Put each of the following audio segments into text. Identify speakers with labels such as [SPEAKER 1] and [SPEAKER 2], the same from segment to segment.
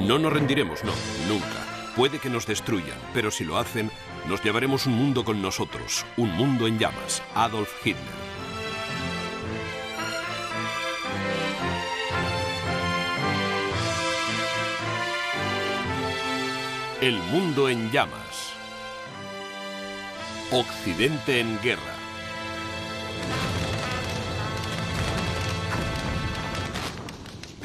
[SPEAKER 1] No nos rendiremos, no, nunca. Puede que nos destruyan, pero si lo hacen, nos llevaremos un mundo con nosotros, un mundo en llamas. Adolf Hitler. El mundo en llamas. Occidente en guerra.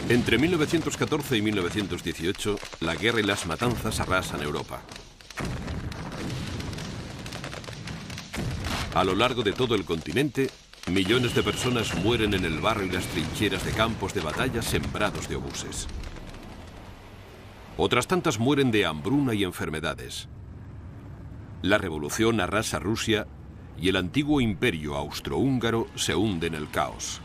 [SPEAKER 1] Entre 1914 y 1918, la guerra y las matanzas arrasan Europa. A lo largo de todo el continente, millones de personas mueren en el barro y las trincheras de campos de batalla sembrados de obuses. Otras tantas mueren de hambruna y enfermedades. La revolución arrasa Rusia y el antiguo imperio austrohúngaro se hunde en el caos.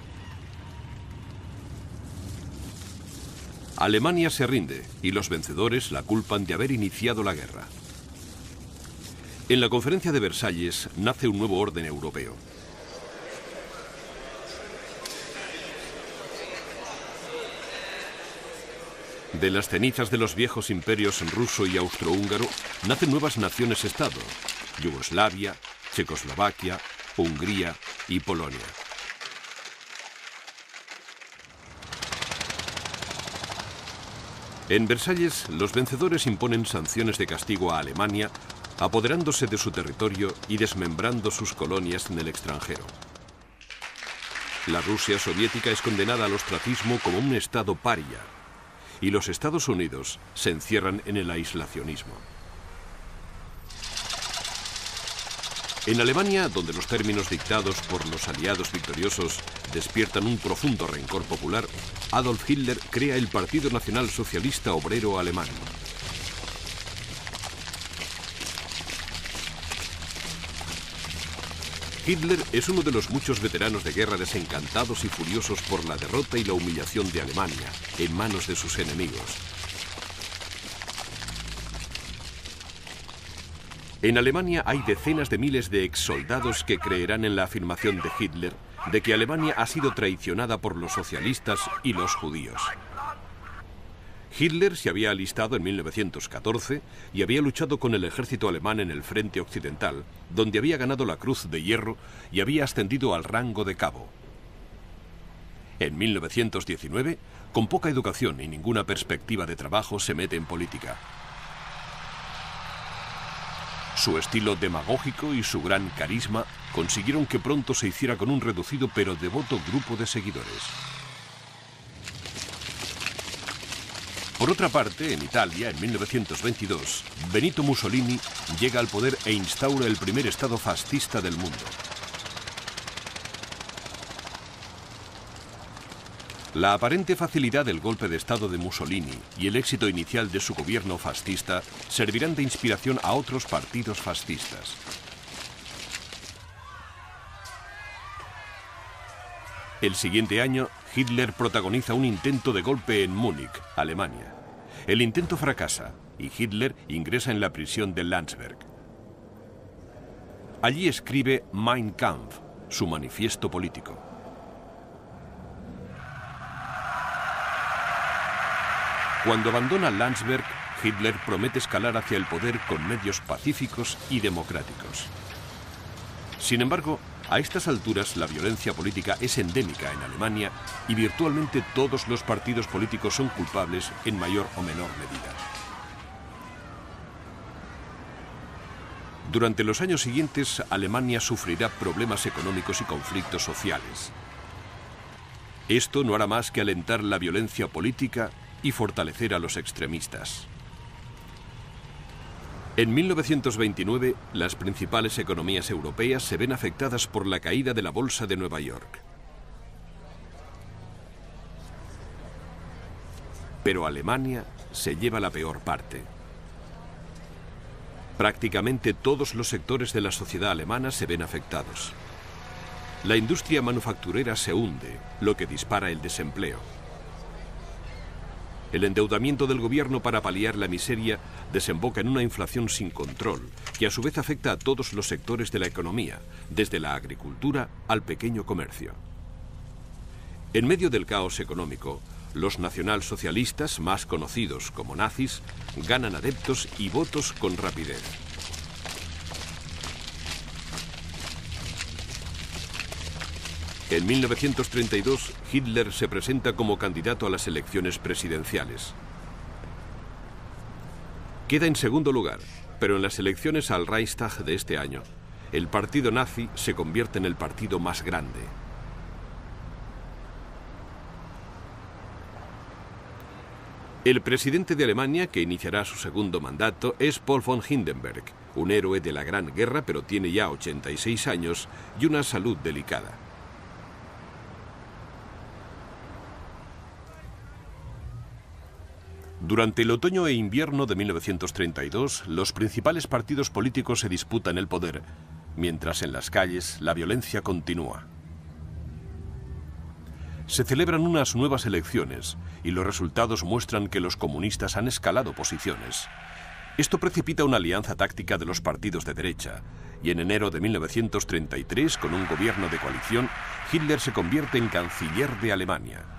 [SPEAKER 1] Alemania se rinde y los vencedores la culpan de haber iniciado la guerra. En la Conferencia de Versalles nace un nuevo orden europeo. De las cenizas de los viejos imperios ruso y austrohúngaro nacen nuevas naciones-estado: Yugoslavia, Checoslovaquia, Hungría y Polonia. En Versalles, los vencedores imponen sanciones de castigo a Alemania, apoderándose de su territorio y desmembrando sus colonias en el extranjero. La Rusia soviética es condenada al ostracismo como un estado paria, y los Estados Unidos se encierran en el aislacionismo. En Alemania, donde los términos dictados por los aliados victoriosos despiertan un profundo rencor popular, Adolf Hitler crea el Partido Nacional Socialista Obrero Alemán. Hitler es uno de los muchos veteranos de guerra desencantados y furiosos por la derrota y la humillación de Alemania en manos de sus enemigos. En Alemania hay decenas de miles de exsoldados que creerán en la afirmación de Hitler de que Alemania ha sido traicionada por los socialistas y los judíos. Hitler se había alistado en 1914 y había luchado con el ejército alemán en el frente occidental, donde había ganado la Cruz de Hierro y había ascendido al rango de cabo. En 1919, con poca educación y ninguna perspectiva de trabajo, se mete en política. Su estilo demagógico y su gran carisma consiguieron que pronto se hiciera con un reducido pero devoto grupo de seguidores. Por otra parte, en Italia, en 1922, Benito Mussolini llega al poder e instaura el primer estado fascista del mundo. La aparente facilidad del golpe de estado de Mussolini y el éxito inicial de su gobierno fascista servirán de inspiración a otros partidos fascistas. El siguiente año, Hitler protagoniza un intento de golpe en Múnich, Alemania. El intento fracasa y Hitler ingresa en la prisión de Landsberg. Allí escribe Mein Kampf, su manifiesto político. Cuando abandona Landsberg, Hitler promete escalar hacia el poder con medios pacíficos y democráticos. Sin embargo, a estas alturas la violencia política es endémica en Alemania y virtualmente todos los partidos políticos son culpables en mayor o menor medida. Durante los años siguientes, Alemania sufrirá problemas económicos y conflictos sociales. Esto no hará más que alentar la violencia política y fortalecer a los extremistas. En 1929, las principales economías europeas se ven afectadas por la caída de la Bolsa de Nueva York. Pero Alemania se lleva la peor parte. Prácticamente todos los sectores de la sociedad alemana se ven afectados. La industria manufacturera se hunde, lo que dispara el desempleo. El endeudamiento del gobierno para paliar la miseria desemboca en una inflación sin control, que a su vez afecta a todos los sectores de la economía, desde la agricultura al pequeño comercio. En medio del caos económico, los nacionalsocialistas, más conocidos como nazis, ganan adeptos y votos con rapidez. En 1932, Hitler se presenta como candidato a las elecciones presidenciales. Queda en segundo lugar, pero en las elecciones al Reichstag de este año, el partido nazi se convierte en el partido más grande. El presidente de Alemania, que iniciará su segundo mandato, es Paul von Hindenburg, un héroe de la Gran Guerra, pero tiene ya 86 años y una salud delicada. Durante el otoño e invierno de 1932, los principales partidos políticos se disputan el poder, mientras en las calles la violencia continúa. Se celebran unas nuevas elecciones y los resultados muestran que los comunistas han escalado posiciones. Esto precipita una alianza táctica de los partidos de derecha y en enero de 1933, con un gobierno de coalición, Hitler se convierte en canciller de Alemania.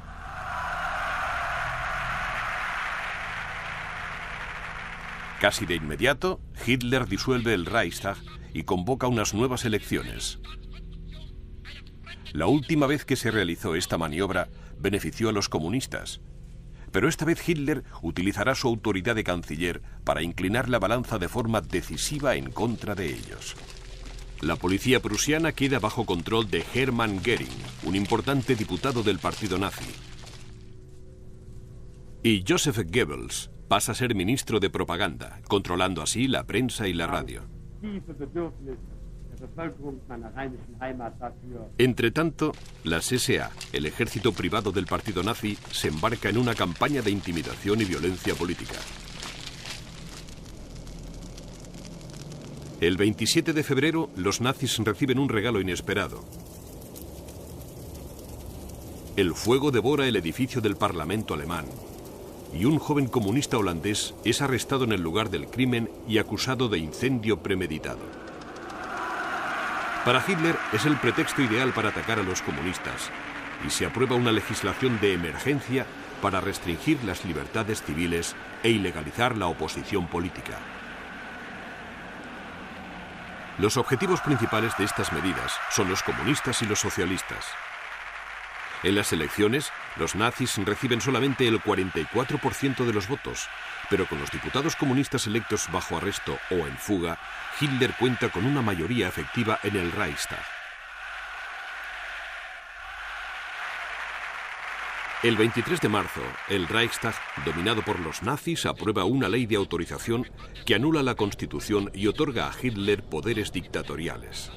[SPEAKER 1] Casi de inmediato, Hitler disuelve el Reichstag y convoca unas nuevas elecciones. La última vez que se realizó esta maniobra benefició a los comunistas, pero esta vez Hitler utilizará su autoridad de canciller para inclinar la balanza de forma decisiva en contra de ellos. La policía prusiana queda bajo control de Hermann Göring, un importante diputado del partido nazi. Y Joseph Goebbels pasa a ser ministro de propaganda, controlando así la prensa y la radio. Entre tanto, las SA, el ejército privado del partido nazi, se embarca en una campaña de intimidación y violencia política. El 27 de febrero, los nazis reciben un regalo inesperado. El fuego devora el edificio del Parlamento alemán y un joven comunista holandés es arrestado en el lugar del crimen y acusado de incendio premeditado. Para Hitler es el pretexto ideal para atacar a los comunistas y se aprueba una legislación de emergencia para restringir las libertades civiles e ilegalizar la oposición política. Los objetivos principales de estas medidas son los comunistas y los socialistas. En las elecciones, los nazis reciben solamente el 44% de los votos, pero con los diputados comunistas electos bajo arresto o en fuga, Hitler cuenta con una mayoría efectiva en el Reichstag. El 23 de marzo, el Reichstag, dominado por los nazis, aprueba una ley de autorización que anula la Constitución y otorga a Hitler poderes dictatoriales.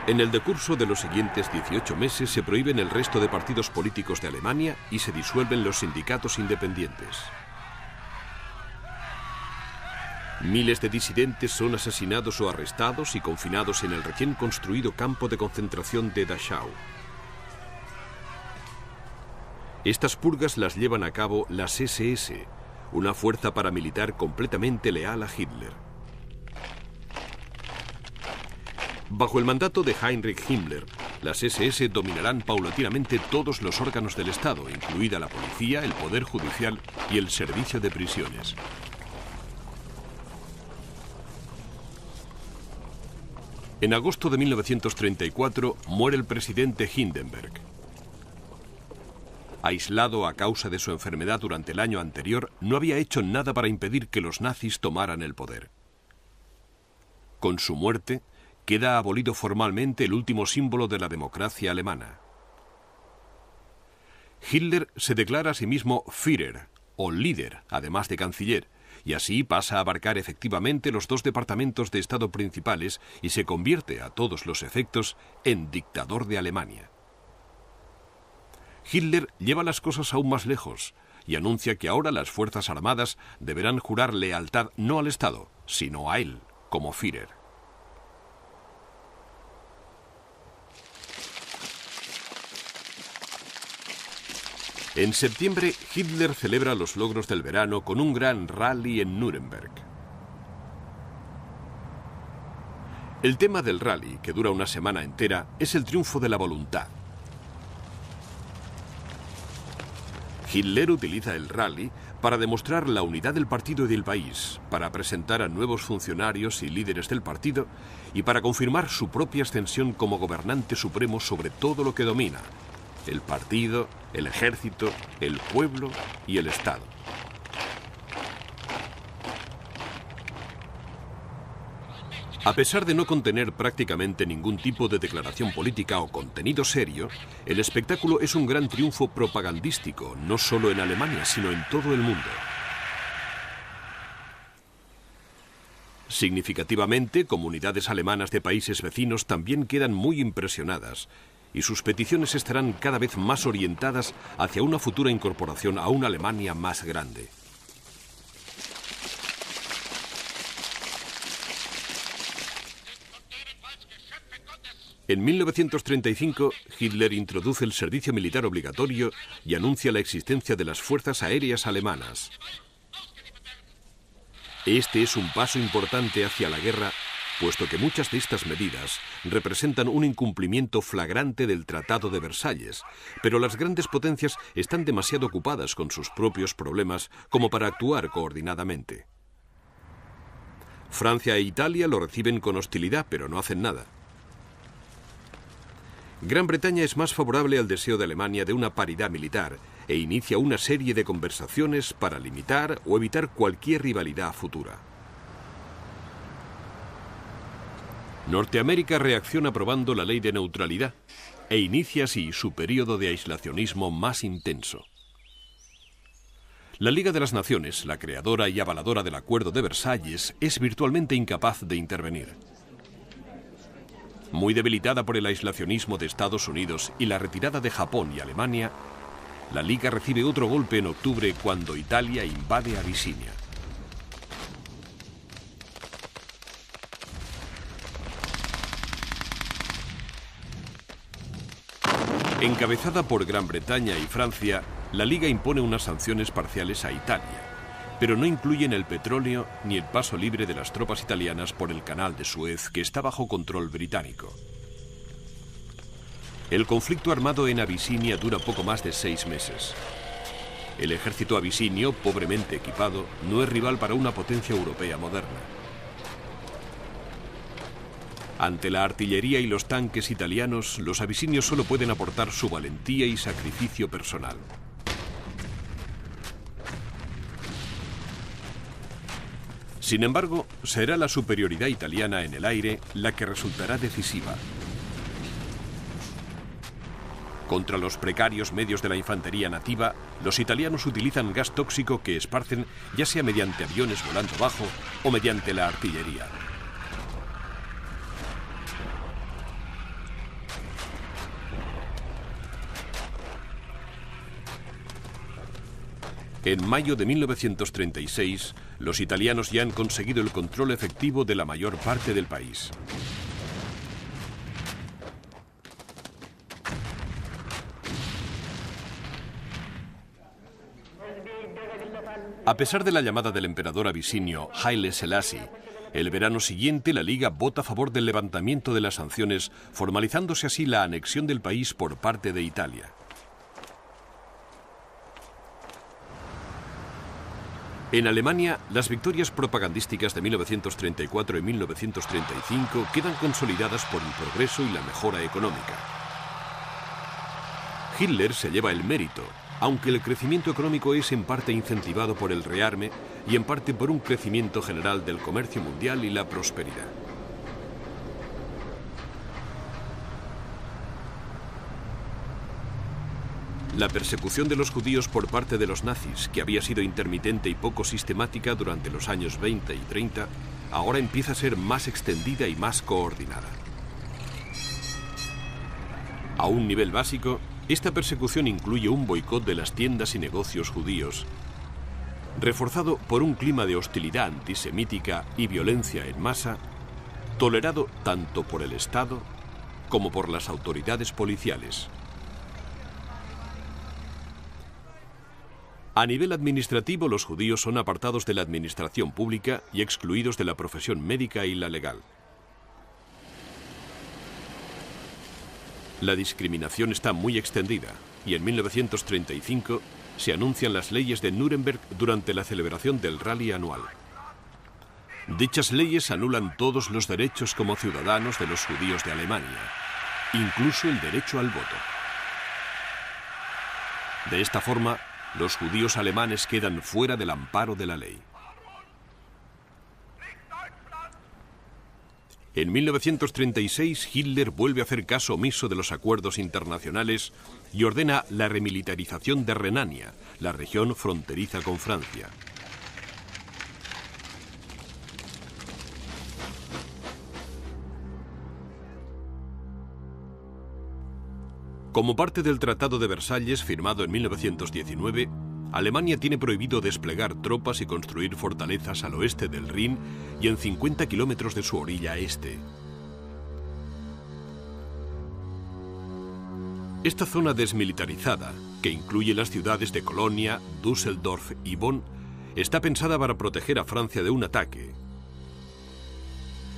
[SPEAKER 1] En el decurso de los siguientes 18 meses se prohíben el resto de partidos políticos de Alemania y se disuelven los sindicatos independientes. Miles de disidentes son asesinados o arrestados y confinados en el recién construido campo de concentración de Dachau. Estas purgas las llevan a cabo las SS, una fuerza paramilitar completamente leal a Hitler. Bajo el mandato de Heinrich Himmler, las SS dominarán paulatinamente todos los órganos del Estado, incluida la policía, el poder judicial y el servicio de prisiones. En agosto de 1934 muere el presidente Hindenburg. Aislado a causa de su enfermedad durante el año anterior, no había hecho nada para impedir que los nazis tomaran el poder. Con su muerte, queda abolido formalmente el último símbolo de la democracia alemana. Hitler se declara a sí mismo Führer, o líder, además de canciller, y así pasa a abarcar efectivamente los dos departamentos de Estado principales y se convierte, a todos los efectos, en dictador de Alemania. Hitler lleva las cosas aún más lejos y anuncia que ahora las Fuerzas Armadas deberán jurar lealtad no al Estado, sino a él, como Führer. En septiembre, Hitler celebra los logros del verano con un gran rally en Nuremberg. El tema del rally, que dura una semana entera, es el triunfo de la voluntad. Hitler utiliza el rally para demostrar la unidad del partido y del país, para presentar a nuevos funcionarios y líderes del partido y para confirmar su propia ascensión como gobernante supremo sobre todo lo que domina: el partido, el ejército, el pueblo y el Estado. A pesar de no contener prácticamente ningún tipo de declaración política o contenido serio, el espectáculo es un gran triunfo propagandístico, no solo en Alemania, sino en todo el mundo. Significativamente, comunidades alemanas de países vecinos también quedan muy impresionadas, y sus peticiones estarán cada vez más orientadas hacia una futura incorporación a una Alemania más grande. En 1935, Hitler introduce el servicio militar obligatorio y anuncia la existencia de las fuerzas aéreas alemanas. Este es un paso importante hacia la guerra, puesto que muchas de estas medidas representan un incumplimiento flagrante del Tratado de Versalles, pero las grandes potencias están demasiado ocupadas con sus propios problemas como para actuar coordinadamente. Francia e Italia lo reciben con hostilidad, pero no hacen nada. Gran Bretaña es más favorable al deseo de Alemania de una paridad militar e inicia una serie de conversaciones para limitar o evitar cualquier rivalidad futura. Norteamérica reacciona aprobando la ley de neutralidad e inicia así su periodo de aislacionismo más intenso. La Liga de las Naciones, la creadora y avaladora del Acuerdo de Versalles, es virtualmente incapaz de intervenir. Muy debilitada por el aislacionismo de Estados Unidos y la retirada de Japón y Alemania, la Liga recibe otro golpe en octubre cuando Italia invade Abisinia. Encabezada por Gran Bretaña y Francia, la Liga impone unas sanciones parciales a Italia, pero no incluyen el petróleo ni el paso libre de las tropas italianas por el canal de Suez, que está bajo control británico. El conflicto armado en Abisinia dura poco más de 6 meses. El ejército abisinio, pobremente equipado, no es rival para una potencia europea moderna. Ante la artillería y los tanques italianos, los abisinios solo pueden aportar su valentía y sacrificio personal. Sin embargo, será la superioridad italiana en el aire la que resultará decisiva. Contra los precarios medios de la infantería nativa, los italianos utilizan gas tóxico que esparcen ya sea mediante aviones volando bajo o mediante la artillería. En mayo de 1936, los italianos ya han conseguido el control efectivo de la mayor parte del país. A pesar de la llamada del emperador abisinio Haile Selassie, el verano siguiente la Liga vota a favor del levantamiento de las sanciones, formalizándose así la anexión del país por parte de Italia. En Alemania, las victorias propagandísticas de 1934 y 1935 quedan consolidadas por el progreso y la mejora económica. Hitler se lleva el mérito, aunque el crecimiento económico es en parte incentivado por el rearme y en parte por un crecimiento general del comercio mundial y la prosperidad. La persecución de los judíos por parte de los nazis, que había sido intermitente y poco sistemática durante los años 20 y 30, ahora empieza a ser más extendida y más coordinada. A un nivel básico, esta persecución incluye un boicot de las tiendas y negocios judíos, reforzado por un clima de hostilidad antisemítica y violencia en masa, tolerado tanto por el Estado como por las autoridades policiales. A nivel administrativo, los judíos son apartados de la administración pública y excluidos de la profesión médica y la legal. La discriminación está muy extendida y en 1935 se anuncian las leyes de Nuremberg durante la celebración del rally anual. Dichas leyes anulan todos los derechos como ciudadanos de los judíos de Alemania, incluso el derecho al voto. De esta forma, los judíos alemanes quedan fuera del amparo de la ley. En 1936, Hitler vuelve a hacer caso omiso de los acuerdos internacionales y ordena la remilitarización de Renania, la región fronteriza con Francia. Como parte del Tratado de Versalles, firmado en 1919, Alemania tiene prohibido desplegar tropas y construir fortalezas al oeste del Rin y en 50 kilómetros de su orilla este. Esta zona desmilitarizada, que incluye las ciudades de Colonia, Düsseldorf y Bonn, está pensada para proteger a Francia de un ataque.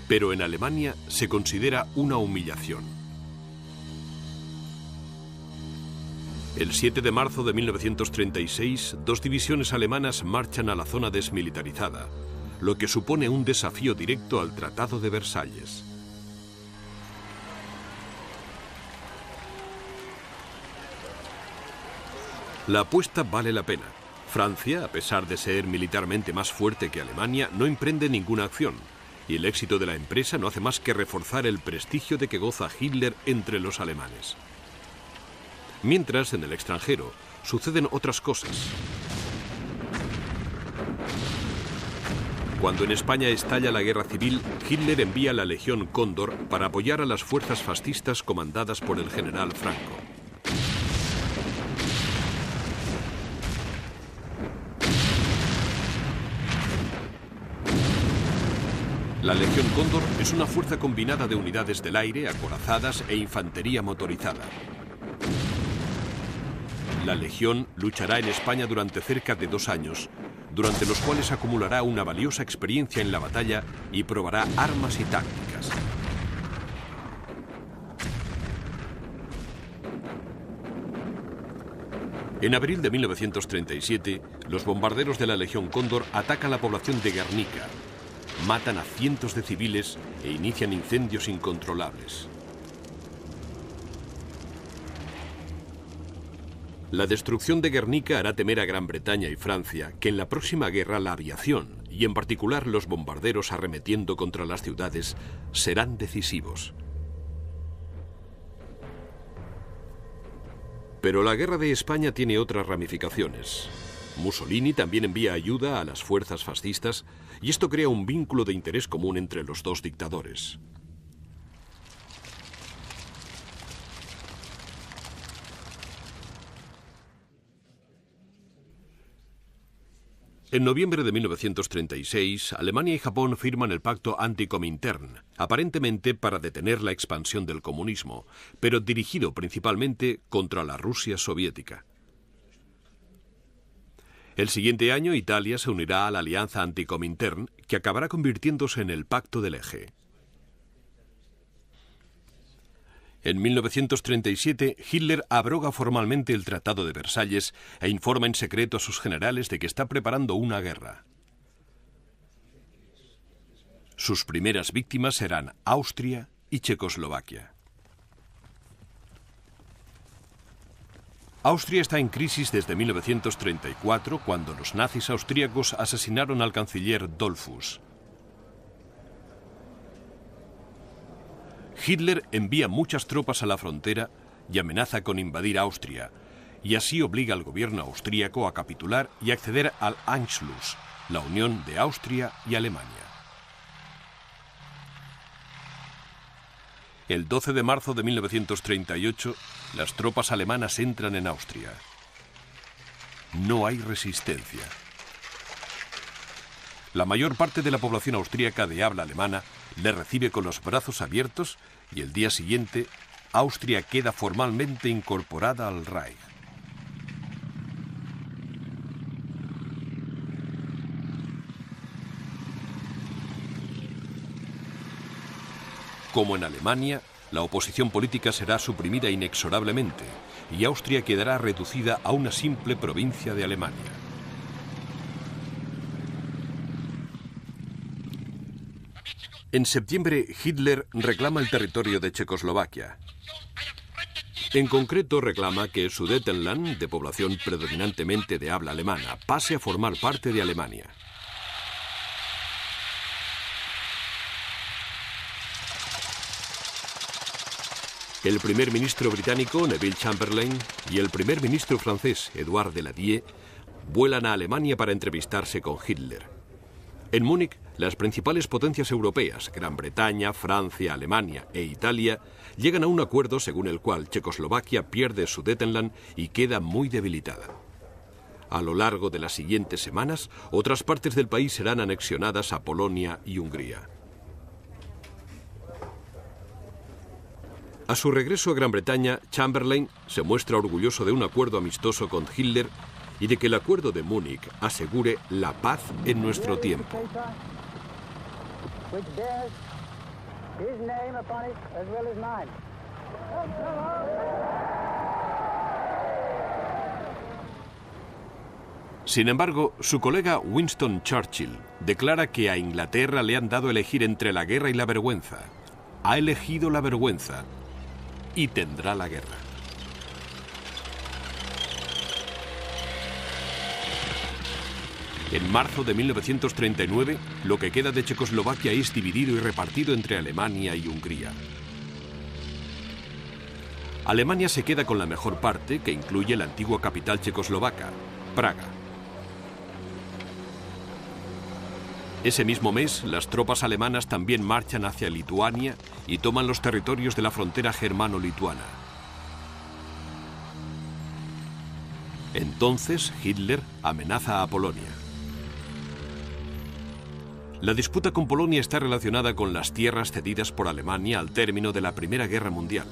[SPEAKER 1] Pero en Alemania se considera una humillación. El 7 de marzo de 1936, 2 divisiones alemanas marchan a la zona desmilitarizada, lo que supone un desafío directo al Tratado de Versalles. La apuesta vale la pena. Francia, a pesar de ser militarmente más fuerte que Alemania, no emprende ninguna acción, y el éxito de la empresa no hace más que reforzar el prestigio de que goza Hitler entre los alemanes. Mientras, en el extranjero, suceden otras cosas. Cuando en España estalla la guerra civil, Hitler envía la Legión Cóndor para apoyar a las fuerzas fascistas comandadas por el general Franco. La Legión Cóndor es una fuerza combinada de unidades del aire, acorazadas e infantería motorizada. La Legión luchará en España durante cerca de 2 años, durante los cuales acumulará una valiosa experiencia en la batalla y probará armas y tácticas. En abril de 1937, los bombarderos de la Legión Cóndor atacan la población de Guernica, matan a cientos de civiles e inician incendios incontrolables. La destrucción de Guernica hará temer a Gran Bretaña y Francia que en la próxima guerra la aviación, y en particular los bombarderos arremetiendo contra las ciudades, serán decisivos. Pero la guerra de España tiene otras ramificaciones. Mussolini también envía ayuda a las fuerzas fascistas y esto crea un vínculo de interés común entre los dos dictadores. En noviembre de 1936, Alemania y Japón firman el pacto Anti-Comintern, aparentemente para detener la expansión del comunismo, pero dirigido principalmente contra la Rusia soviética. El siguiente año, Italia se unirá a la alianza Anti-Comintern, que acabará convirtiéndose en el Pacto del Eje. En 1937, Hitler abroga formalmente el Tratado de Versalles e informa en secreto a sus generales de que está preparando una guerra. Sus primeras víctimas serán Austria y Checoslovaquia. Austria está en crisis desde 1934, cuando los nazis austríacos asesinaron al canciller Dollfuss. Hitler envía muchas tropas a la frontera y amenaza con invadir Austria, y así obliga al gobierno austríaco a capitular y acceder al Anschluss, la unión de Austria y Alemania. El 12 de marzo de 1938, las tropas alemanas entran en Austria. No hay resistencia. La mayor parte de la población austríaca de habla alemana le recibe con los brazos abiertos y el día siguiente, Austria queda formalmente incorporada al Reich. Como en Alemania, la oposición política será suprimida inexorablemente y Austria quedará reducida a una simple provincia de Alemania. En septiembre, Hitler reclama el territorio de Checoslovaquia. En concreto, reclama que Sudetenland, de población predominantemente de habla alemana, pase a formar parte de Alemania. El primer ministro británico, Neville Chamberlain, y el primer ministro francés, Édouard Daladier, vuelan a Alemania para entrevistarse con Hitler. En Múnich, las principales potencias europeas, Gran Bretaña, Francia, Alemania e Italia, llegan a un acuerdo según el cual Checoslovaquia pierde Sudetenland y queda muy debilitada. A lo largo de las siguientes semanas, otras partes del país serán anexionadas a Polonia y Hungría. A su regreso a Gran Bretaña, Chamberlain se muestra orgulloso de un acuerdo amistoso con Hitler y de que el acuerdo de Múnich asegure la paz en nuestro tiempo. Sin embargo, su colega Winston Churchill declara que a Inglaterra le han dado a elegir entre la guerra y la vergüenza. Ha elegido la vergüenza y tendrá la guerra. En marzo de 1939, lo que queda de Checoslovaquia es dividido y repartido entre Alemania y Hungría. Alemania se queda con la mejor parte, que incluye la antigua capital checoslovaca, Praga. Ese mismo mes, las tropas alemanas también marchan hacia Lituania y toman los territorios de la frontera germano-lituana. Entonces, Hitler amenaza a Polonia. La disputa con Polonia está relacionada con las tierras cedidas por Alemania al término de la Primera Guerra Mundial.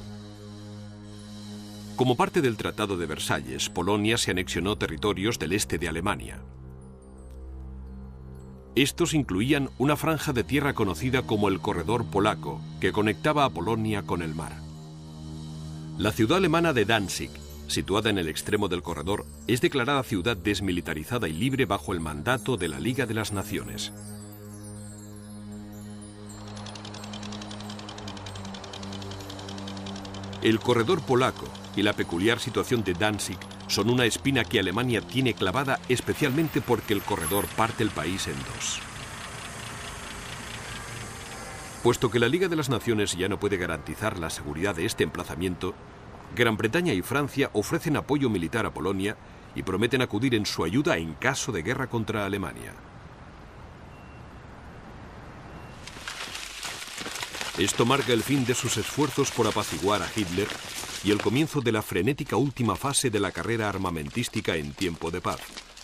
[SPEAKER 1] Como parte del Tratado de Versalles, Polonia se anexionó territorios del este de Alemania. Estos incluían una franja de tierra conocida como el Corredor Polaco, que conectaba a Polonia con el mar. La ciudad alemana de Danzig, situada en el extremo del corredor, es declarada ciudad desmilitarizada y libre bajo el mandato de la Liga de las Naciones. El Corredor Polaco y la peculiar situación de Danzig son una espina que Alemania tiene clavada, especialmente porque el corredor parte el país en dos. Puesto que la Liga de las Naciones ya no puede garantizar la seguridad de este emplazamiento, Gran Bretaña y Francia ofrecen apoyo militar a Polonia y prometen acudir en su ayuda en caso de guerra contra Alemania. Esto marca el fin de sus esfuerzos por apaciguar a Hitler y el comienzo de la frenética última fase de la carrera armamentística en tiempo de paz,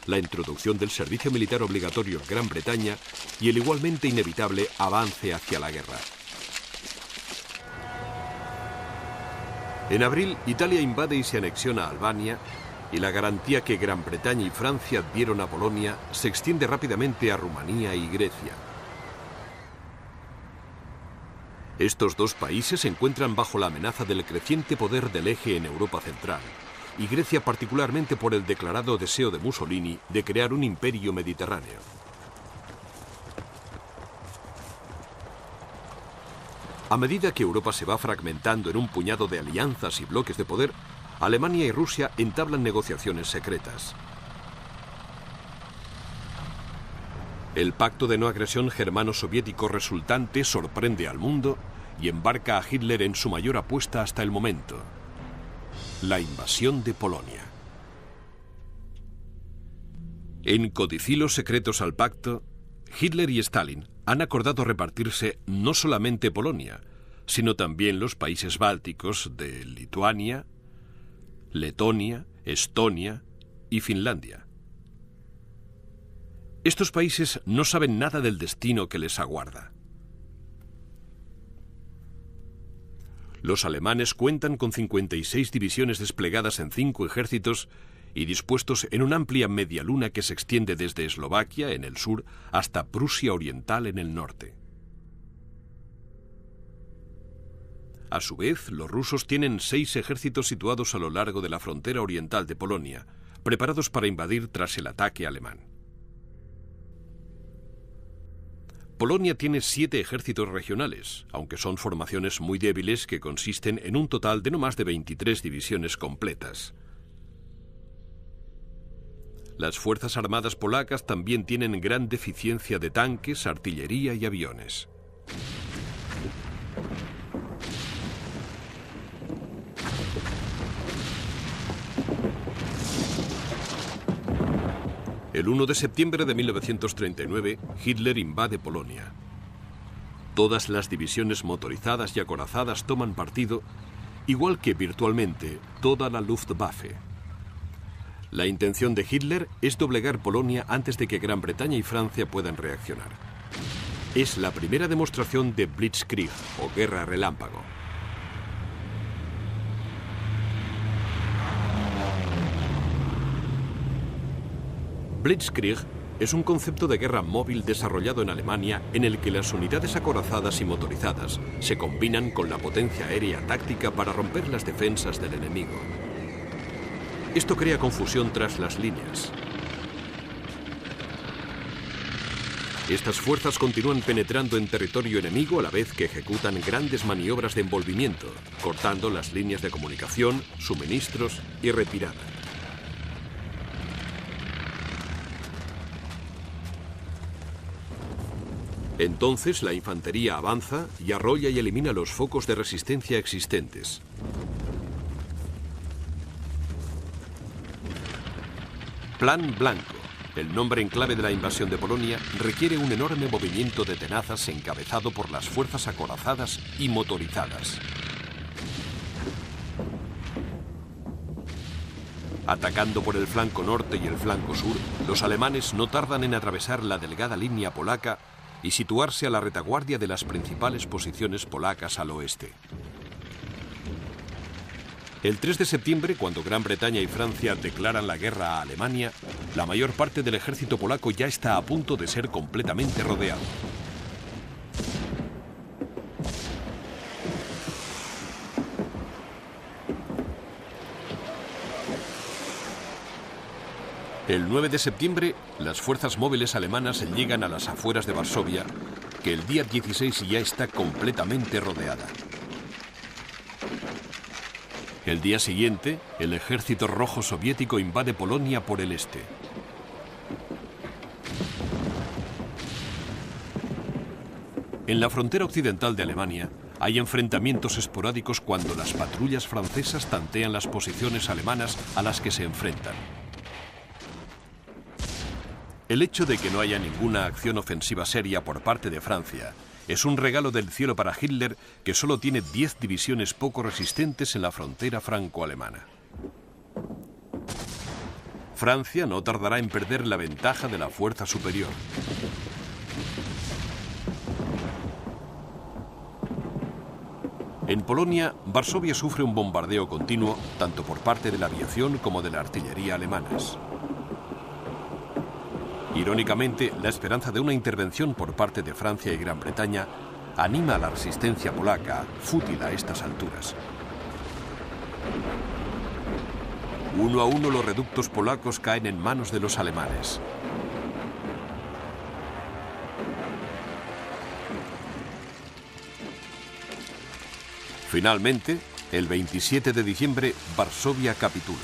[SPEAKER 1] la introducción del servicio militar obligatorio en Gran Bretaña y el igualmente inevitable avance hacia la guerra. En abril, Italia invade y se anexiona a Albania, y la garantía que Gran Bretaña y Francia dieron a Polonia se extiende rápidamente a Rumanía y Grecia. Estos dos países se encuentran bajo la amenaza del creciente poder del eje en Europa Central, y Grecia particularmente por el declarado deseo de Mussolini de crear un imperio mediterráneo. A medida que Europa se va fragmentando en un puñado de alianzas y bloques de poder, Alemania y Rusia entablan negociaciones secretas. El pacto de no agresión germano-soviético resultante sorprende al mundo y embarca a Hitler en su mayor apuesta hasta el momento: la invasión de Polonia. En codicilos secretos al pacto, Hitler y Stalin han acordado repartirse no solamente Polonia, sino también los países bálticos de Lituania, Letonia, Estonia y Finlandia. Estos países no saben nada del destino que les aguarda. Los alemanes cuentan con 56 divisiones desplegadas en 5 ejércitos y dispuestos en una amplia medialuna que se extiende desde Eslovaquia, en el sur, hasta Prusia Oriental, en el norte. A su vez, los rusos tienen 6 ejércitos situados a lo largo de la frontera oriental de Polonia, preparados para invadir tras el ataque alemán. Polonia tiene 7 ejércitos regionales, aunque son formaciones muy débiles que consisten en un total de no más de 23 divisiones completas. Las Fuerzas Armadas polacas también tienen gran deficiencia de tanques, artillería y aviones. El 1 de septiembre de 1939, Hitler invade Polonia. Todas las divisiones motorizadas y acorazadas toman partido, igual que virtualmente toda la Luftwaffe. La intención de Hitler es doblegar Polonia antes de que Gran Bretaña y Francia puedan reaccionar. Es la primera demostración de Blitzkrieg, o guerra relámpago. Blitzkrieg es un concepto de guerra móvil desarrollado en Alemania en el que las unidades acorazadas y motorizadas se combinan con la potencia aérea táctica para romper las defensas del enemigo. Esto crea confusión tras las líneas. Estas fuerzas continúan penetrando en territorio enemigo a la vez que ejecutan grandes maniobras de envolvimiento, cortando las líneas de comunicación, suministros y retirada. Entonces la infantería avanza y arrolla y elimina los focos de resistencia existentes. Plan Blanco, el nombre en clave de la invasión de Polonia, requiere un enorme movimiento de tenazas encabezado por las fuerzas acorazadas y motorizadas. Atacando por el flanco norte y el flanco sur, los alemanes no tardan en atravesar la delgada línea polaca y situarse a la retaguardia de las principales posiciones polacas al oeste. El 3 de septiembre, cuando Gran Bretaña y Francia declaran la guerra a Alemania, la mayor parte del ejército polaco ya está a punto de ser completamente rodeado. El 9 de septiembre, las fuerzas móviles alemanas llegan a las afueras de Varsovia, que el día 16 ya está completamente rodeada. El día siguiente, el ejército rojo soviético invade Polonia por el este. En la frontera occidental de Alemania, hay enfrentamientos esporádicos cuando las patrullas francesas tantean las posiciones alemanas a las que se enfrentan. El hecho de que no haya ninguna acción ofensiva seria por parte de Francia es un regalo del cielo para Hitler, que solo tiene 10 divisiones poco resistentes en la frontera franco-alemana. Francia no tardará en perder la ventaja de la fuerza superior. En Polonia, Varsovia sufre un bombardeo continuo, tanto por parte de la aviación como de la artillería alemanas. Irónicamente, la esperanza de una intervención por parte de Francia y Gran Bretaña anima a la resistencia polaca, fútil a estas alturas. Uno a uno los reductos polacos caen en manos de los alemanes. Finalmente, el 27 de diciembre, Varsovia capitula.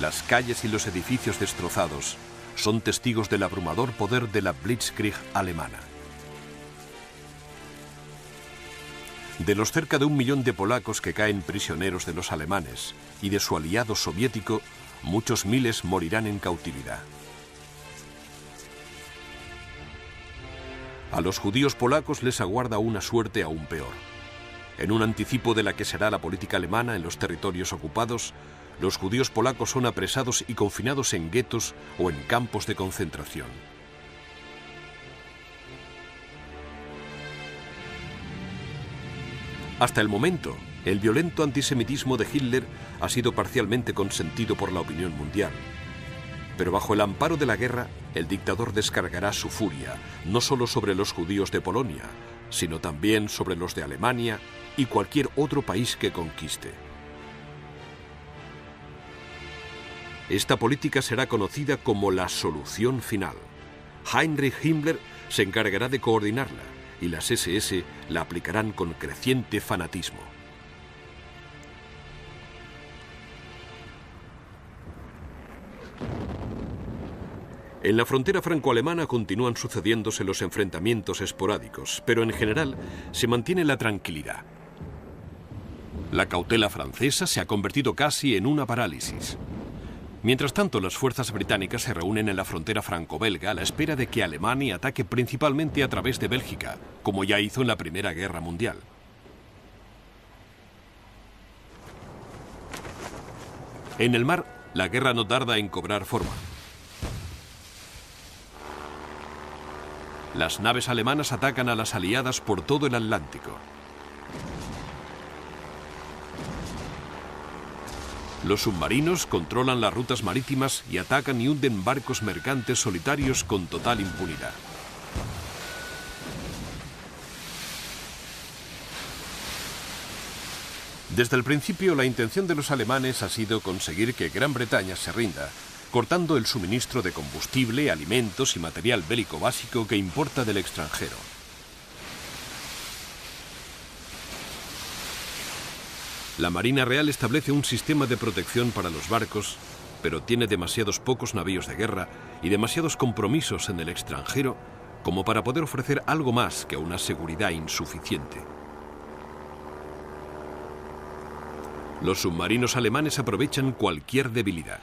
[SPEAKER 1] Las calles y los edificios destrozados son testigos del abrumador poder de la Blitzkrieg alemana. De los cerca de 1 millón de polacos que caen prisioneros de los alemanes y de su aliado soviético, muchos miles morirán en cautividad. A los judíos polacos les aguarda una suerte aún peor. En un anticipo de la que será la política alemana en los territorios ocupados, los judíos polacos son apresados y confinados en guetos o en campos de concentración. Hasta el momento, el violento antisemitismo de Hitler ha sido parcialmente consentido por la opinión mundial. Pero bajo el amparo de la guerra, el dictador descargará su furia, no solo sobre los judíos de Polonia, sino también sobre los de Alemania, y cualquier otro país que conquiste. Esta política será conocida como la solución final. Heinrich Himmler se encargará de coordinarla y las SS la aplicarán con creciente fanatismo. En la frontera franco-alemana continúan sucediéndose los enfrentamientos esporádicos, pero en general se mantiene la tranquilidad. La cautela francesa se ha convertido casi en una parálisis. Mientras tanto, las fuerzas británicas se reúnen en la frontera franco-belga a la espera de que Alemania ataque principalmente a través de Bélgica, como ya hizo en la Primera Guerra Mundial. En el mar, la guerra no tarda en cobrar forma. Las naves alemanas atacan a las aliadas por todo el Atlántico. Los submarinos controlan las rutas marítimas y atacan y hunden barcos mercantes solitarios con total impunidad. Desde el principio, la intención de los alemanes ha sido conseguir que Gran Bretaña se rinda, cortando el suministro de combustible, alimentos y material bélico básico que importa del extranjero. La Marina Real establece un sistema de protección para los barcos, pero tiene demasiados pocos navíos de guerra y demasiados compromisos en el extranjero como para poder ofrecer algo más que una seguridad insuficiente. Los submarinos alemanes aprovechan cualquier debilidad.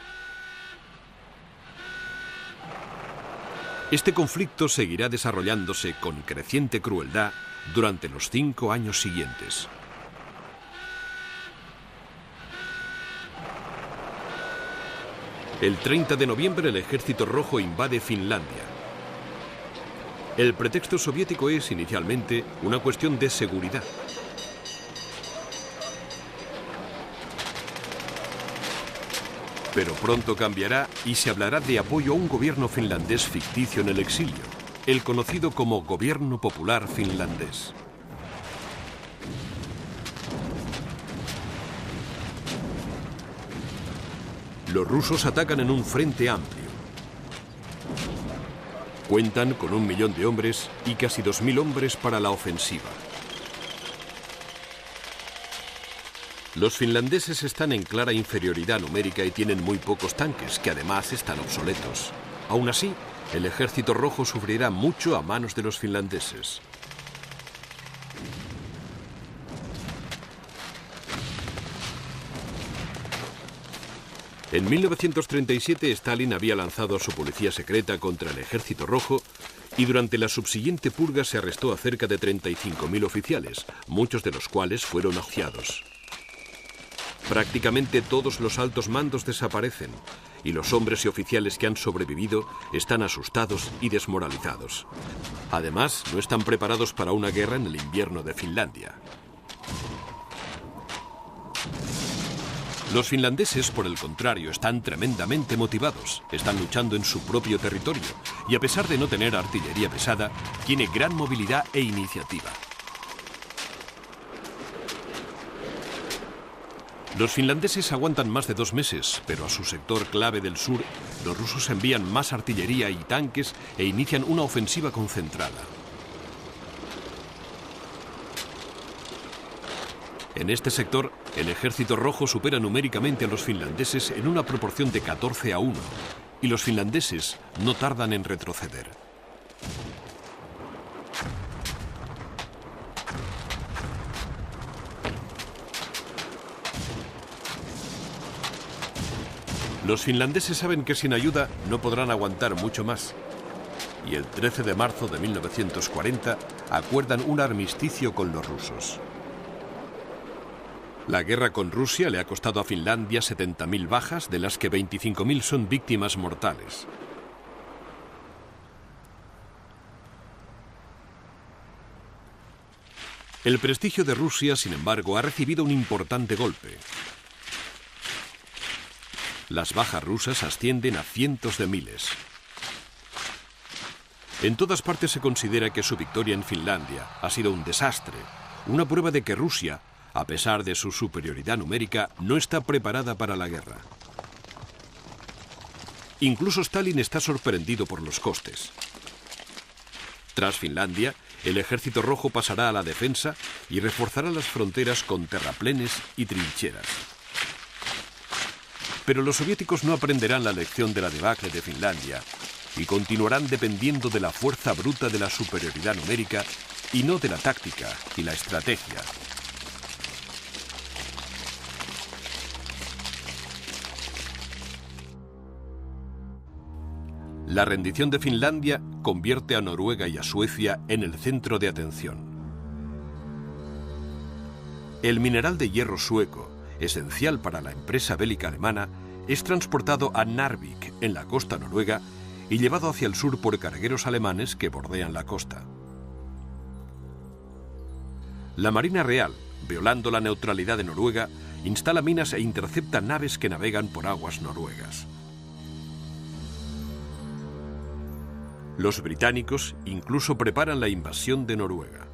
[SPEAKER 1] Este conflicto seguirá desarrollándose con creciente crueldad durante los 5 años siguientes. El 30 de noviembre el Ejército Rojo invade Finlandia. El pretexto soviético es inicialmente una cuestión de seguridad. Pero pronto cambiará y se hablará de apoyo a un gobierno finlandés ficticio en el exilio, el conocido como Gobierno Popular Finlandés. Los rusos atacan en un frente amplio. Cuentan con 1 millón de hombres y casi 2.000 hombres para la ofensiva. Los finlandeses están en clara inferioridad numérica y tienen muy pocos tanques, que además están obsoletos. Aún así, el Ejército Rojo sufrirá mucho a manos de los finlandeses. En 1937, Stalin había lanzado a su policía secreta contra el Ejército Rojo y durante la subsiguiente purga se arrestó a cerca de 35.000 oficiales, muchos de los cuales fueron ajuiciados. Prácticamente todos los altos mandos desaparecen y los hombres y oficiales que han sobrevivido están asustados y desmoralizados. Además, no están preparados para una guerra en el invierno de Finlandia. Los finlandeses, por el contrario, están tremendamente motivados. Están luchando en su propio territorio y, a pesar de no tener artillería pesada, tiene gran movilidad e iniciativa. Los finlandeses aguantan más de 2 meses, pero a su sector clave del sur, los rusos envían más artillería y tanques e inician una ofensiva concentrada. En este sector, el Ejército Rojo supera numéricamente a los finlandeses en una proporción de 14 a 1, y los finlandeses no tardan en retroceder. Los finlandeses saben que sin ayuda no podrán aguantar mucho más. Y el 13 de marzo de 1940 acuerdan un armisticio con los rusos. La guerra con Rusia le ha costado a Finlandia 70.000 bajas, de las que 25.000 son víctimas mortales. El prestigio de Rusia, sin embargo, ha recibido un importante golpe. Las bajas rusas ascienden a cientos de miles. En todas partes se considera que su victoria en Finlandia ha sido un desastre, una prueba de que Rusia, a pesar de su superioridad numérica, no está preparada para la guerra. Incluso Stalin está sorprendido por los costes. Tras Finlandia, el Ejército Rojo pasará a la defensa y reforzará las fronteras con terraplenes y trincheras. Pero los soviéticos no aprenderán la lección de la debacle de Finlandia y continuarán dependiendo de la fuerza bruta de la superioridad numérica y no de la táctica y la estrategia. La rendición de Finlandia convierte a Noruega y a Suecia en el centro de atención. El mineral de hierro sueco, esencial para la empresa bélica alemana, es transportado a Narvik, en la costa noruega, y llevado hacia el sur por cargueros alemanes que bordean la costa. La Marina Real, violando la neutralidad de Noruega, instala minas e intercepta naves que navegan por aguas noruegas. Los británicos incluso preparan la invasión de Noruega.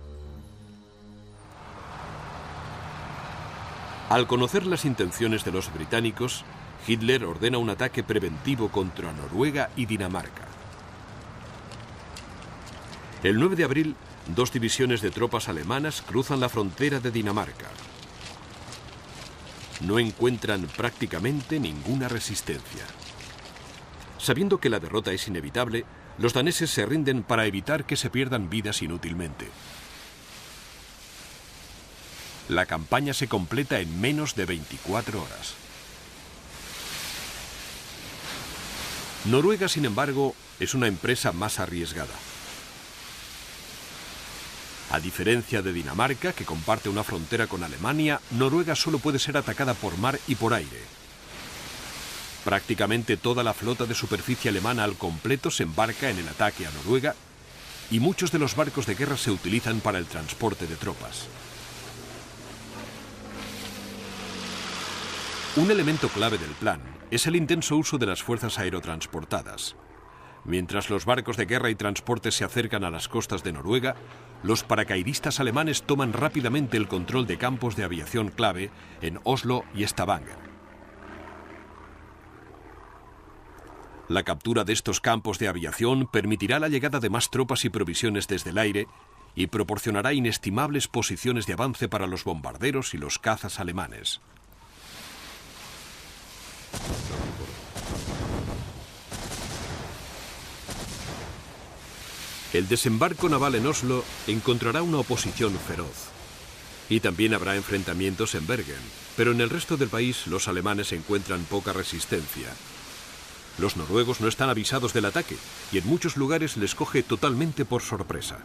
[SPEAKER 1] Al conocer las intenciones de los británicos, Hitler ordena un ataque preventivo contra Noruega y Dinamarca. El 9 de abril, 2 divisiones de tropas alemanas cruzan la frontera de Dinamarca. No encuentran prácticamente ninguna resistencia. Sabiendo que la derrota es inevitable, los daneses se rinden para evitar que se pierdan vidas inútilmente. La campaña se completa en menos de 24 horas. Noruega, sin embargo, es una empresa más arriesgada. A diferencia de Dinamarca, que comparte una frontera con Alemania, Noruega solo puede ser atacada por mar y por aire. Prácticamente toda la flota de superficie alemana al completo se embarca en el ataque a Noruega y muchos de los barcos de guerra se utilizan para el transporte de tropas. Un elemento clave del plan es el intenso uso de las fuerzas aerotransportadas. Mientras los barcos de guerra y transporte se acercan a las costas de Noruega, los paracaidistas alemanes toman rápidamente el control de campos de aviación clave en Oslo y Stavanger. La captura de estos campos de aviación permitirá la llegada de más tropas y provisiones desde el aire y proporcionará inestimables posiciones de avance para los bombarderos y los cazas alemanes. El desembarco naval en Oslo encontrará una oposición feroz. Y también habrá enfrentamientos en Bergen, pero en el resto del país los alemanes encuentran poca resistencia. Los noruegos no están avisados del ataque y en muchos lugares les coge totalmente por sorpresa.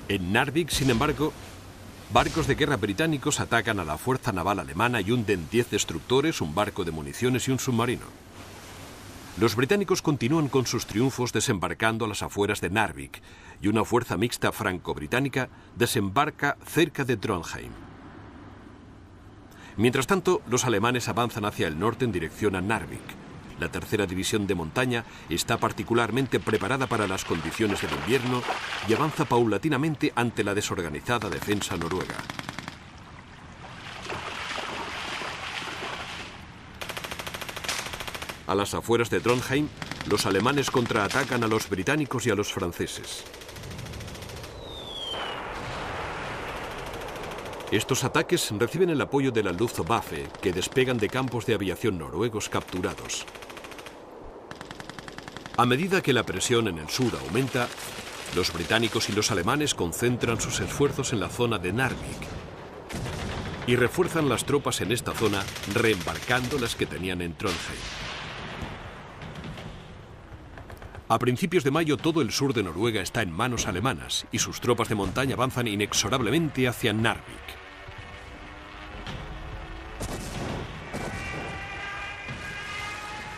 [SPEAKER 1] En Narvik, sin embargo, barcos de guerra británicos atacan a la fuerza naval alemana y hunden 10 destructores, un barco de municiones y un submarino. Los británicos continúan con sus triunfos desembarcando a las afueras de Narvik y una fuerza mixta franco-británica desembarca cerca de Trondheim. Mientras tanto, los alemanes avanzan hacia el norte en dirección a Narvik. La tercera división de montaña está particularmente preparada para las condiciones del invierno y avanza paulatinamente ante la desorganizada defensa noruega. A las afueras de Trondheim, los alemanes contraatacan a los británicos y a los franceses. Estos ataques reciben el apoyo de la Luftwaffe, que despegan de campos de aviación noruegos capturados. A medida que la presión en el sur aumenta, los británicos y los alemanes concentran sus esfuerzos en la zona de Narvik y refuerzan las tropas en esta zona, reembarcando las que tenían en Trondheim. A principios de mayo, todo el sur de Noruega está en manos alemanas y sus tropas de montaña avanzan inexorablemente hacia Narvik.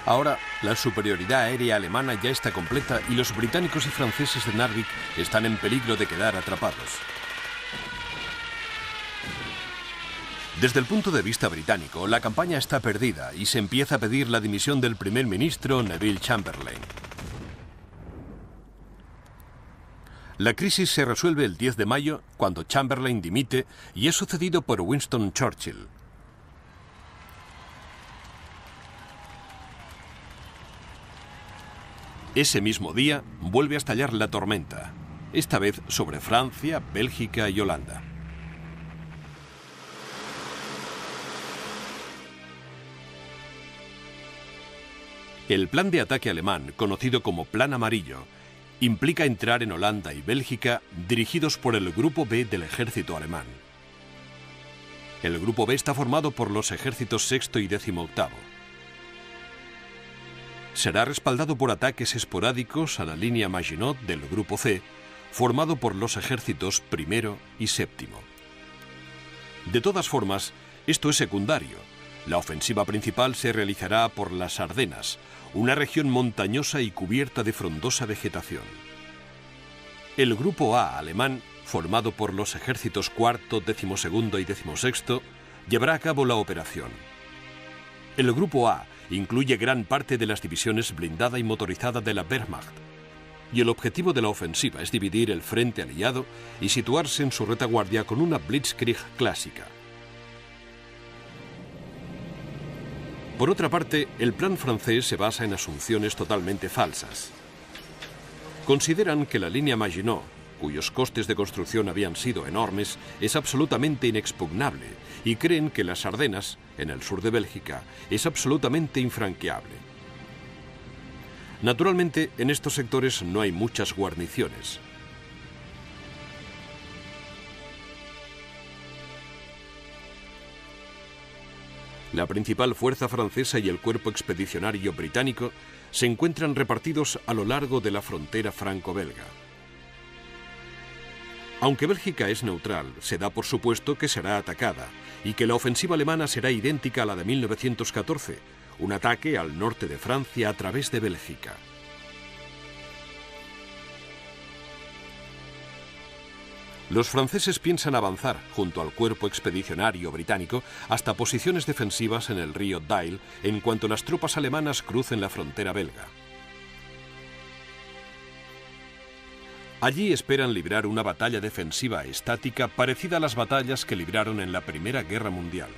[SPEAKER 1] Ahora, la superioridad aérea alemana ya está completa y los británicos y franceses de Narvik están en peligro de quedar atrapados. Desde el punto de vista británico, la campaña está perdida y se empieza a pedir la dimisión del primer ministro Neville Chamberlain. La crisis se resuelve el 10 de mayo, cuando Chamberlain dimite y es sucedido por Winston Churchill. Ese mismo día vuelve a estallar la tormenta, esta vez sobre Francia, Bélgica y Holanda. El plan de ataque alemán, conocido como Plan Amarillo, implica entrar en Holanda y Bélgica dirigidos por el Grupo B del ejército alemán. El Grupo B está formado por los ejércitos sexto y 18º. Será respaldado por ataques esporádicos a la línea Maginot del Grupo C, formado por los ejércitos primero y séptimo. De todas formas, esto es secundario. La ofensiva principal se realizará por las Ardenas, una región montañosa y cubierta de frondosa vegetación. El Grupo A alemán, formado por los ejércitos cuarto, 12º y 16º, llevará a cabo la operación. El Grupo A incluye gran parte de las divisiones blindada y motorizada de la Wehrmacht, y el objetivo de la ofensiva es dividir el frente aliado y situarse en su retaguardia con una blitzkrieg clásica. Por otra parte, el plan francés se basa en asunciones totalmente falsas. Consideran que la línea Maginot, cuyos costes de construcción habían sido enormes, es absolutamente inexpugnable y creen que las Ardenas, en el sur de Bélgica, es absolutamente infranqueable. Naturalmente, en estos sectores no hay muchas guarniciones. La principal fuerza francesa y el cuerpo expedicionario británico se encuentran repartidos a lo largo de la frontera franco-belga. Aunque Bélgica es neutral, se da por supuesto que será atacada y que la ofensiva alemana será idéntica a la de 1914, un ataque al norte de Francia a través de Bélgica. Los franceses piensan avanzar, junto al cuerpo expedicionario británico, hasta posiciones defensivas en el río Dyle en cuanto las tropas alemanas crucen la frontera belga. Allí esperan librar una batalla defensiva estática parecida a las batallas que libraron en la Primera Guerra Mundial.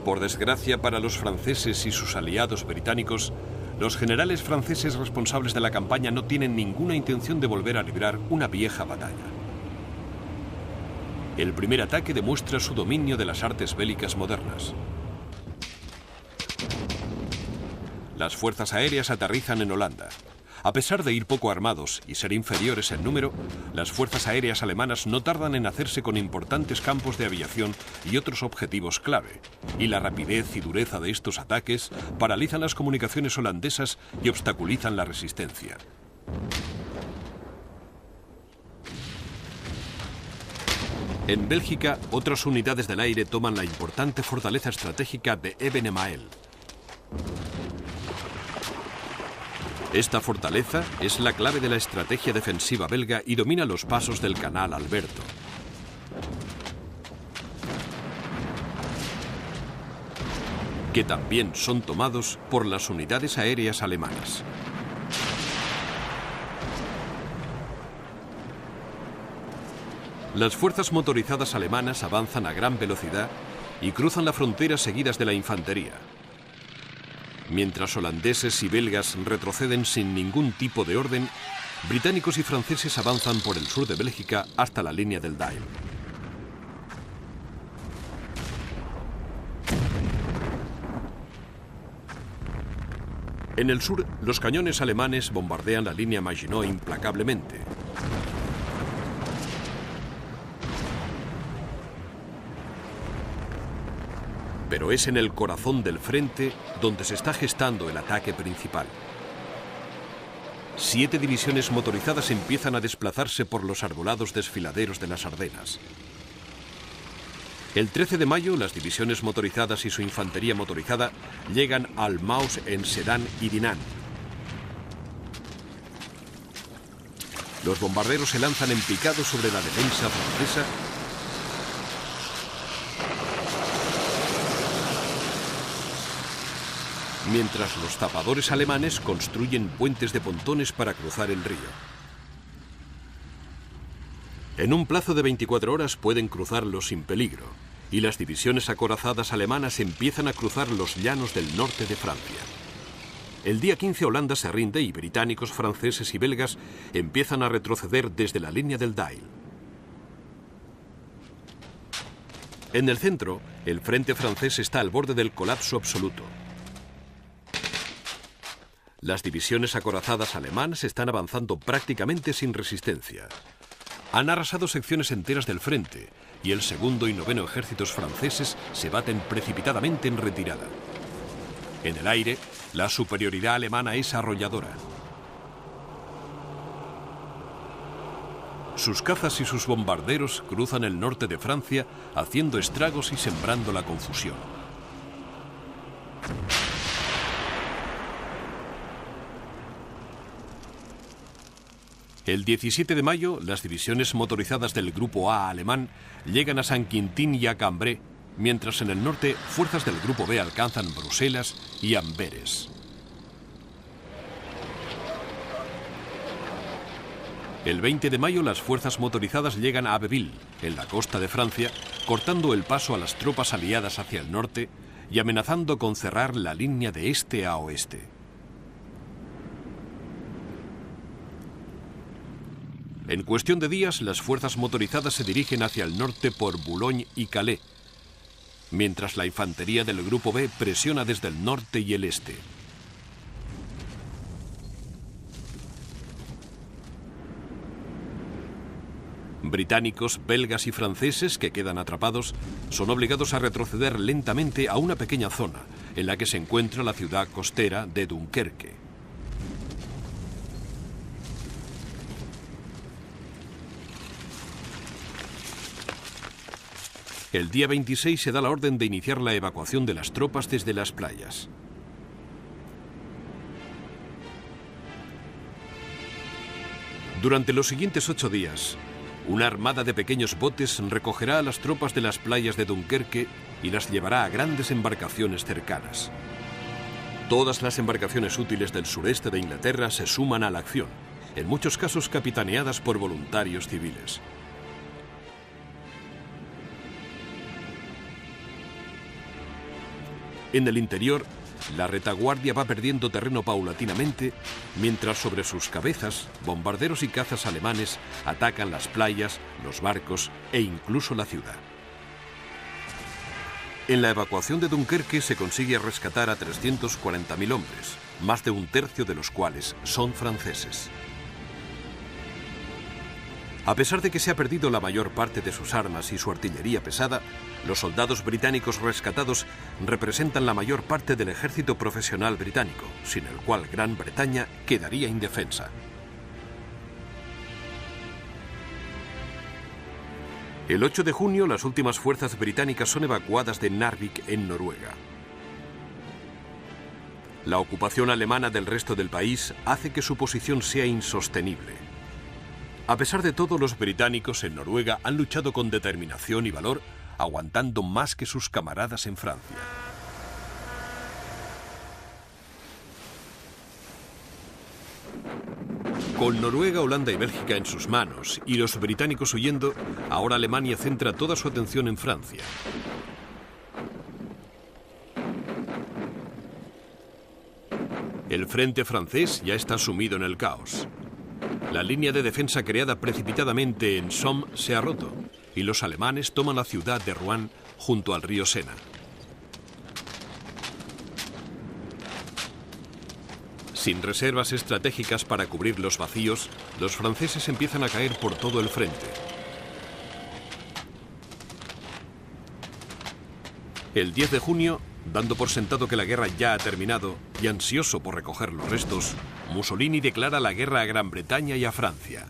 [SPEAKER 1] Por desgracia para los franceses y sus aliados británicos, los generales franceses responsables de la campaña no tienen ninguna intención de volver a librar una vieja batalla. El primer ataque demuestra su dominio de las artes bélicas modernas. Las fuerzas aéreas aterrizan en Holanda. A pesar de ir poco armados y ser inferiores en número, las fuerzas aéreas alemanas no tardan en hacerse con importantes campos de aviación y otros objetivos clave, y la rapidez y dureza de estos ataques paralizan las comunicaciones holandesas y obstaculizan la resistencia. En Bélgica, otras unidades del aire toman la importante fortaleza estratégica de Ebenemael. Esta fortaleza es la clave de la estrategia defensiva belga y domina los pasos del Canal Alberto. Que también son tomados por las unidades aéreas alemanas. Las fuerzas motorizadas alemanas avanzan a gran velocidad y cruzan la frontera seguidas de la infantería. Mientras holandeses y belgas retroceden sin ningún tipo de orden, británicos y franceses avanzan por el sur de Bélgica hasta la línea del Dyle. En el sur, los cañones alemanes bombardean la línea Maginot implacablemente. Pero es en el corazón del frente donde se está gestando el ataque principal. 7 divisiones motorizadas empiezan a desplazarse por los arbolados desfiladeros de las Ardenas. El 13 de mayo, las divisiones motorizadas y su infantería motorizada llegan al Maus en Sedan y Dinant. Los bombarderos se lanzan en picado sobre la defensa francesa, mientras los zapadores alemanes construyen puentes de pontones para cruzar el río. En un plazo de 24 horas pueden cruzarlo sin peligro, y las divisiones acorazadas alemanas empiezan a cruzar los llanos del norte de Francia. El día 15 Holanda se rinde y británicos, franceses y belgas empiezan a retroceder desde la línea del Dyle. En el centro, el frente francés está al borde del colapso absoluto. Las divisiones acorazadas alemanas están avanzando prácticamente sin resistencia. Han arrasado secciones enteras del frente y el segundo y noveno ejércitos franceses se baten precipitadamente en retirada. En el aire, la superioridad alemana es arrolladora. Sus cazas y sus bombarderos cruzan el norte de Francia, haciendo estragos y sembrando la confusión. El 17 de mayo, las divisiones motorizadas del Grupo A alemán llegan a Saint-Quentin y a Cambrai, mientras en el norte, fuerzas del Grupo B alcanzan Bruselas y Amberes. El 20 de mayo, las fuerzas motorizadas llegan a Abbeville, en la costa de Francia, cortando el paso a las tropas aliadas hacia el norte y amenazando con cerrar la línea de este a oeste. En cuestión de días, las fuerzas motorizadas se dirigen hacia el norte por Boulogne y Calais, mientras la infantería del Grupo B presiona desde el norte y el este. Británicos, belgas y franceses que quedan atrapados son obligados a retroceder lentamente a una pequeña zona, en la que se encuentra la ciudad costera de Dunkerque. El día 26 se da la orden de iniciar la evacuación de las tropas desde las playas. Durante los siguientes 8 días, una armada de pequeños botes recogerá a las tropas de las playas de Dunkerque y las llevará a grandes embarcaciones cercanas. Todas las embarcaciones útiles del sureste de Inglaterra se suman a la acción, en muchos casos capitaneadas por voluntarios civiles. En el interior, la retaguardia va perdiendo terreno paulatinamente, mientras sobre sus cabezas, bombarderos y cazas alemanes atacan las playas, los barcos e incluso la ciudad. En la evacuación de Dunkerque se consigue rescatar a 340.000 hombres, más de un tercio de los cuales son franceses. A pesar de que se ha perdido la mayor parte de sus armas y su artillería pesada, los soldados británicos rescatados representan la mayor parte del ejército profesional británico, sin el cual Gran Bretaña quedaría indefensa. El 8 de junio, las últimas fuerzas británicas son evacuadas de Narvik, en Noruega. La ocupación alemana del resto del país hace que su posición sea insostenible. A pesar de todo, los británicos en Noruega han luchado con determinación y valor, aguantando más que sus camaradas en Francia. Con Noruega, Holanda y Bélgica en sus manos y los británicos huyendo, ahora Alemania centra toda su atención en Francia. El frente francés ya está sumido en el caos. La línea de defensa creada precipitadamente en Somme se ha roto y los alemanes toman la ciudad de Rouen junto al río Sena. Sin reservas estratégicas para cubrir los vacíos, los franceses empiezan a caer por todo el frente. El 10 de junio, dando por sentado que la guerra ya ha terminado y ansioso por recoger los restos, Mussolini declara la guerra a Gran Bretaña y a Francia.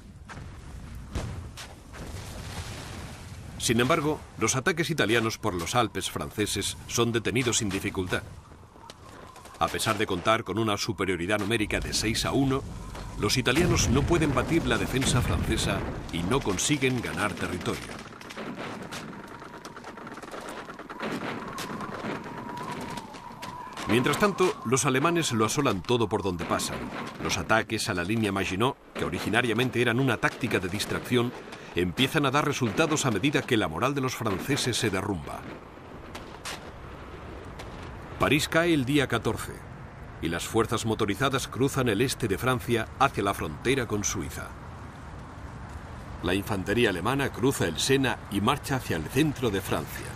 [SPEAKER 1] Sin embargo, los ataques italianos por los Alpes franceses son detenidos sin dificultad. A pesar de contar con una superioridad numérica de 6-1, los italianos no pueden batir la defensa francesa y no consiguen ganar territorio. Mientras tanto, los alemanes lo asolan todo por donde pasan. Los ataques a la línea Maginot, que originariamente eran una táctica de distracción, empiezan a dar resultados a medida que la moral de los franceses se derrumba. París cae el día 14 y las fuerzas motorizadas cruzan el este de Francia hacia la frontera con Suiza. La infantería alemana cruza el Sena y marcha hacia el centro de Francia.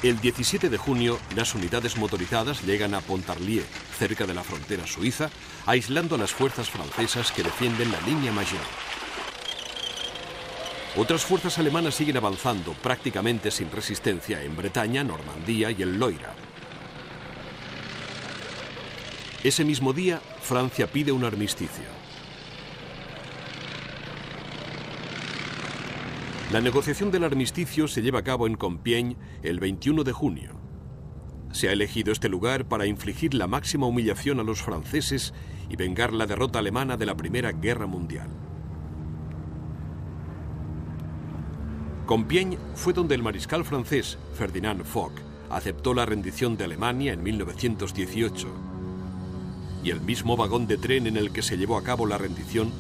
[SPEAKER 1] El 17 de junio, las unidades motorizadas llegan a Pontarlier, cerca de la frontera suiza, aislando a las fuerzas francesas que defienden la línea Maginot. Otras fuerzas alemanas siguen avanzando prácticamente sin resistencia en Bretaña, Normandía y el Loira. Ese mismo día, Francia pide un armisticio. La negociación del armisticio se lleva a cabo en Compiègne el 21 de junio. Se ha elegido este lugar para infligir la máxima humillación a los franceses y vengar la derrota alemana de la Primera Guerra Mundial. Compiègne fue donde el mariscal francés Ferdinand Foch aceptó la rendición de Alemania en 1918. Y el mismo vagón de tren en el que se llevó a cabo la rendición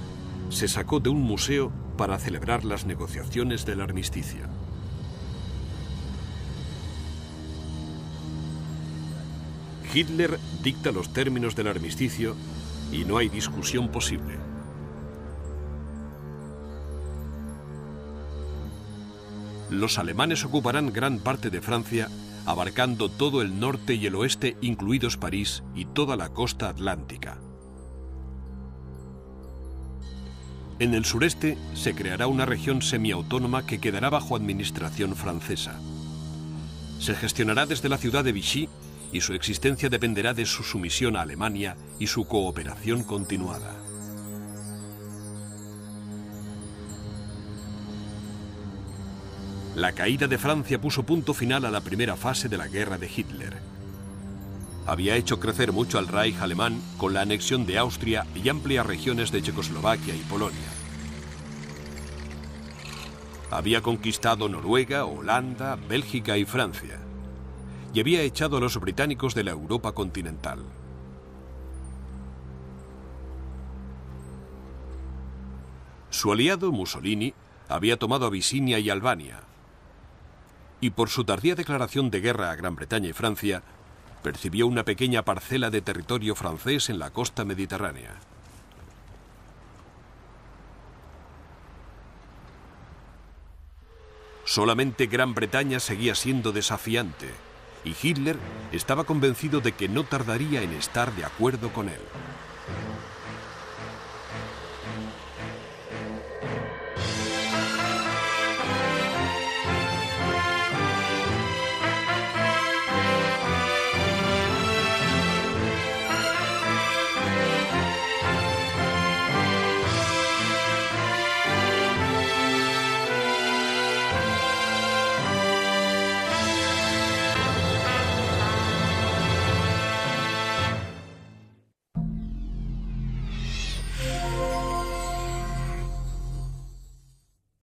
[SPEAKER 1] se sacó de un museo para celebrar las negociaciones del armisticio. Hitler dicta los términos del armisticio y no hay discusión posible. Los alemanes ocuparán gran parte de Francia, abarcando todo el norte y el oeste, incluidos París y toda la costa atlántica. En el sureste se creará una región semiautónoma que quedará bajo administración francesa. Se gestionará desde la ciudad de Vichy y su existencia dependerá de su sumisión a Alemania y su cooperación continuada. La caída de Francia puso punto final a la primera fase de la guerra de Hitler. Había hecho crecer mucho al Reich alemán con la anexión de Austria y amplias regiones de Checoslovaquia y Polonia. Había conquistado Noruega, Holanda, Bélgica y Francia. Y había echado a los británicos de la Europa continental. Su aliado, Mussolini, había tomado Abisinia y Albania. Y por su tardía declaración de guerra a Gran Bretaña y Francia, percibió una pequeña parcela de territorio francés en la costa mediterránea. Solamente Gran Bretaña seguía siendo desafiante, y Hitler estaba convencido de que no tardaría en estar de acuerdo con él.